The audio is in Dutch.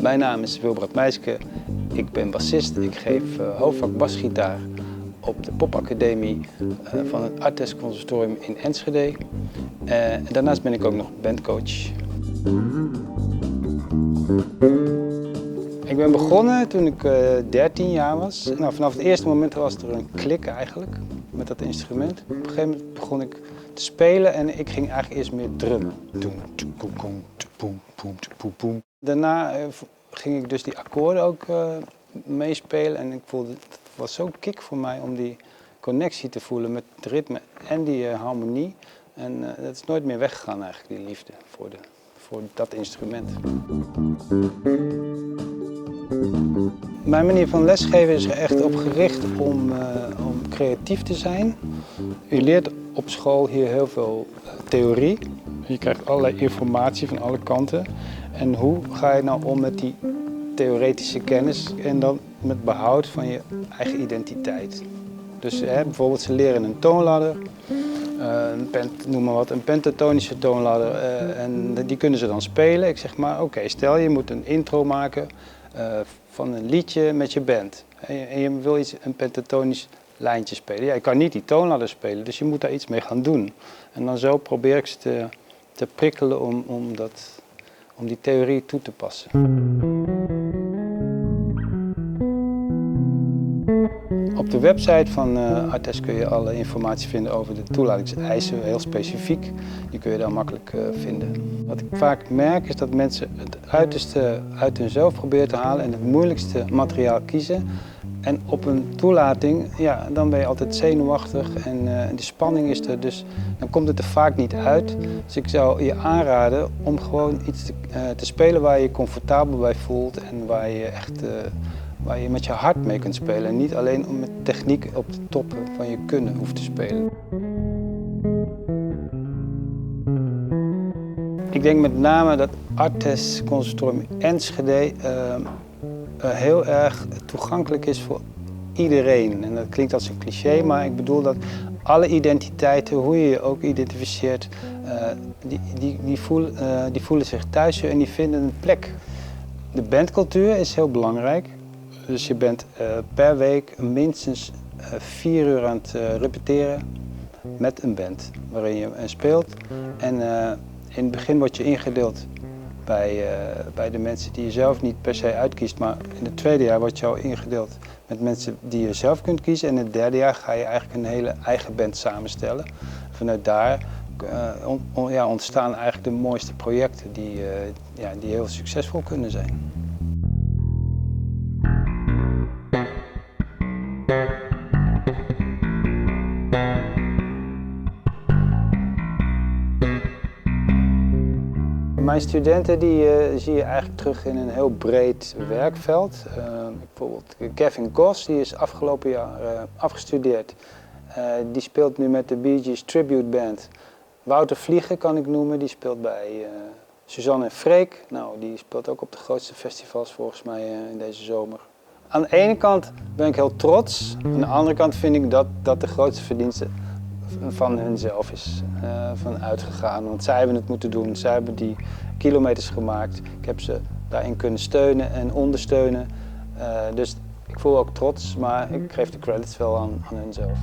Mijn naam is Wilbrad Meiske. Ik ben bassist. Ik geef hoofdvak basgitaar op de popacademie van het Artes Conservatorium in Enschede. Daarnaast ben ik ook nog bandcoach. Ik ben begonnen toen ik 13 jaar was. Nou, vanaf het eerste moment was er een klik eigenlijk met dat instrument. Op een gegeven moment begon ik te spelen en ik ging eigenlijk eerst meer drummen. Daarna ging ik dus die akkoorden ook meespelen en ik voelde, het was zo'n kick voor mij om die connectie te voelen met het ritme en die harmonie. En dat is nooit meer weggegaan eigenlijk, die liefde voor dat instrument. Mijn manier van lesgeven is er echt op gericht om creatief te zijn. Je leert op school hier heel veel theorie. Je krijgt allerlei informatie van alle kanten. En hoe ga je nou om met die theoretische kennis en dan met behoud van je eigen identiteit. Dus bijvoorbeeld ze leren een toonladder, noem maar wat, een pentatonische toonladder en die kunnen ze dan spelen. Ik zeg maar, oké, stel je moet een intro maken van een liedje met je band en je wil een pentatonisch lijntje spelen. Ja, je kan niet die toonladder spelen, dus je moet daar iets mee gaan doen. En dan zo probeer ik ze te prikkelen om die theorie toe te passen. Op de website van Artes kun je alle informatie vinden over de toelatingseisen, heel specifiek. Die kun je daar makkelijk vinden. Wat ik vaak merk is dat mensen het uiterste uit hunzelf proberen te halen en het moeilijkste materiaal kiezen. En op een toelating, ja, dan ben je altijd zenuwachtig en de spanning is er, dus dan komt het er vaak niet uit. Dus ik zou je aanraden om gewoon iets te spelen waar je je comfortabel bij voelt en waar je met je hart mee kunt spelen. En niet alleen om met techniek op de toppen van je kunnen hoeft te spelen. Ik denk met name dat Artes Conservatorium Enschede heel erg toegankelijk is voor iedereen. En dat klinkt als een cliché, maar ik bedoel dat alle identiteiten, hoe je je ook identificeert, die voelen zich thuis en die vinden een plek. De bandcultuur is heel belangrijk. Dus je bent per week minstens 4 uur aan het repeteren met een band waarin je speelt. En in het begin word je ingedeeld bij de mensen die je zelf niet per se uitkiest. Maar in het tweede jaar word je al ingedeeld met mensen die je zelf kunt kiezen. En in het derde jaar ga je eigenlijk een hele eigen band samenstellen. Vanuit daar ontstaan eigenlijk de mooiste projecten die heel succesvol kunnen zijn. Mijn studenten die zie je eigenlijk terug in een heel breed werkveld. Bijvoorbeeld Gavin Goss, die is afgelopen jaar afgestudeerd. Die speelt nu met de Bee Gees Tribute Band. Wouter Vliegen kan ik noemen, die speelt bij Suzanne en Freek. Nou, die speelt ook op de grootste festivals volgens mij in deze zomer. Aan de ene kant ben ik heel trots, aan de andere kant vind ik dat de grootste verdienste van hunzelf is van uitgegaan. Want zij hebben het moeten doen, zij hebben die kilometers gemaakt. Ik heb ze daarin kunnen steunen en ondersteunen. Dus ik voel ook trots, maar ik geef de credits wel aan hunzelf.